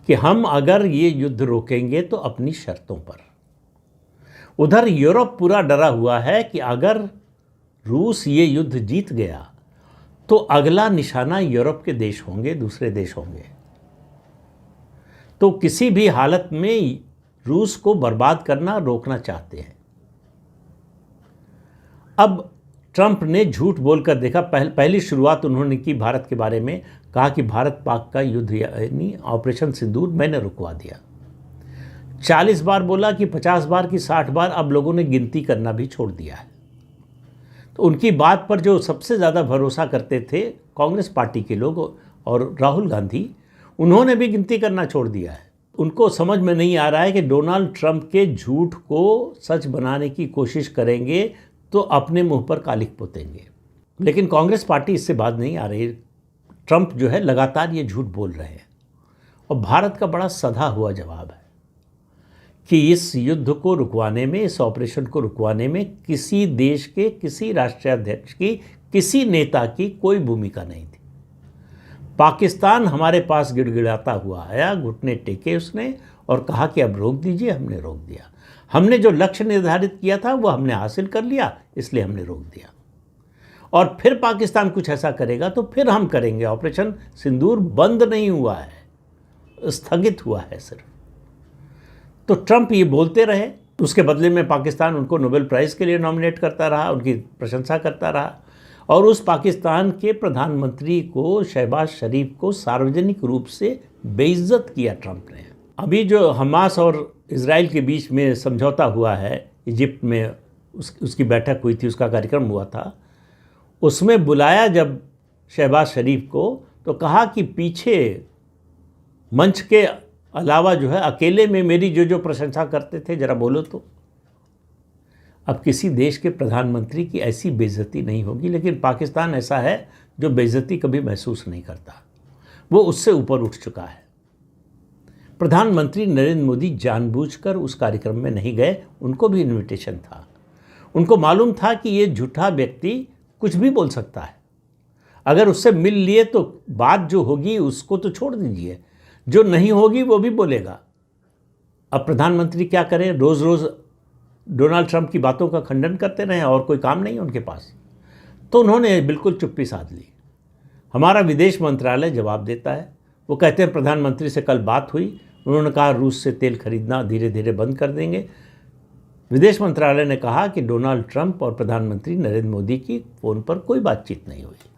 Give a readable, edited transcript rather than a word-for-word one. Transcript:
कि हम अगर ये युद्ध रोकेंगे तो अपनी शर्तों पर। उधर यूरोप पूरा डरा हुआ है कि अगर रूस ये युद्ध जीत गया तो अगला निशाना यूरोप के देश होंगे, दूसरे देश होंगे। तो किसी भी हालत में रूस को बर्बाद करना रोकना चाहते हैं। अब ट्रंप ने झूठ बोलकर देखा। पहली शुरुआत उन्होंने की भारत के बारे में, कहा कि भारत पाक का युद्ध यानी ऑपरेशन सिंदूर मैंने रुकवा दिया। 40 बार बोला कि 50 बार की 60 बार, अब लोगों ने गिनती करना भी छोड़ दिया है। तो उनकी बात पर जो सबसे ज़्यादा भरोसा करते थे कांग्रेस पार्टी के लोग और राहुल गांधी, उन्होंने भी गिनती करना छोड़ दिया है। उनको समझ में नहीं आ रहा है कि डोनाल्ड ट्रंप के झूठ को सच बनाने की कोशिश करेंगे तो अपने मुंह पर कालिख पोतेंगे। लेकिन कांग्रेस पार्टी इससे बाज नहीं आ रही। ट्रंप जो है लगातार ये झूठ बोल रहे हैं और भारत का बड़ा सधा हुआ जवाब है कि इस युद्ध को रुकवाने में, इस ऑपरेशन को रुकवाने में किसी देश के, किसी राष्ट्राध्यक्ष की, किसी नेता की कोई भूमिका नहीं थी। पाकिस्तान हमारे पास गिड़गिड़ाता हुआ आया, घुटने टेके उसने और कहा कि अब रोक दीजिए। हमने रोक दिया। हमने जो लक्ष्य निर्धारित किया था वो हमने हासिल कर लिया, इसलिए हमने रोक दिया। और फिर पाकिस्तान कुछ ऐसा करेगा तो फिर हम करेंगे। ऑपरेशन सिंदूर बंद नहीं हुआ है, स्थगित हुआ है सिर्फ। तो ट्रंप ये बोलते रहे, उसके बदले में पाकिस्तान उनको नोबेल प्राइज़ के लिए नॉमिनेट करता रहा, उनकी प्रशंसा करता रहा और उस पाकिस्तान के प्रधानमंत्री को, शहबाज शरीफ को, सार्वजनिक रूप से बेइज्जत किया ट्रंप ने। अभी जो हमास और इजराइल के बीच में समझौता हुआ है, इजिप्ट में उसकी बैठक हुई थी, उसका कार्यक्रम हुआ था, उसमें बुलाया जब शहबाज शरीफ को तो कहा कि पीछे मंच के अलावा जो है अकेले में मेरी जो प्रशंसा करते थे जरा बोलो तो। अब किसी देश के प्रधानमंत्री की ऐसी बेइज्जती नहीं होगी, लेकिन पाकिस्तान ऐसा है जो बेइज्जती कभी महसूस नहीं करता, वो उससे ऊपर उठ चुका है। प्रधानमंत्री नरेंद्र मोदी जानबूझकर उस कार्यक्रम में नहीं गए, उनको भी इनविटेशन था। उनको मालूम था कि ये झूठा व्यक्ति कुछ भी बोल सकता है, अगर उससे मिल लिए तो बात जो होगी उसको तो छोड़ दीजिए, जो नहीं होगी वो भी बोलेगा। अब प्रधानमंत्री क्या करें, रोज़ रोज़ डोनाल्ड ट्रंप की बातों का खंडन करते रहें और कोई काम नहीं उनके पास। तो उन्होंने बिल्कुल चुप्पी साध ली। हमारा विदेश मंत्रालय जवाब देता है, वो कहते हैं प्रधानमंत्री से कल बात हुई, उन्होंने कहा रूस से तेल खरीदना धीरे धीरे बंद कर देंगे। विदेश मंत्रालय ने कहा कि डोनाल्ड ट्रंप और प्रधानमंत्री नरेंद्र मोदी की फ़ोन पर कोई बातचीत नहीं हुई।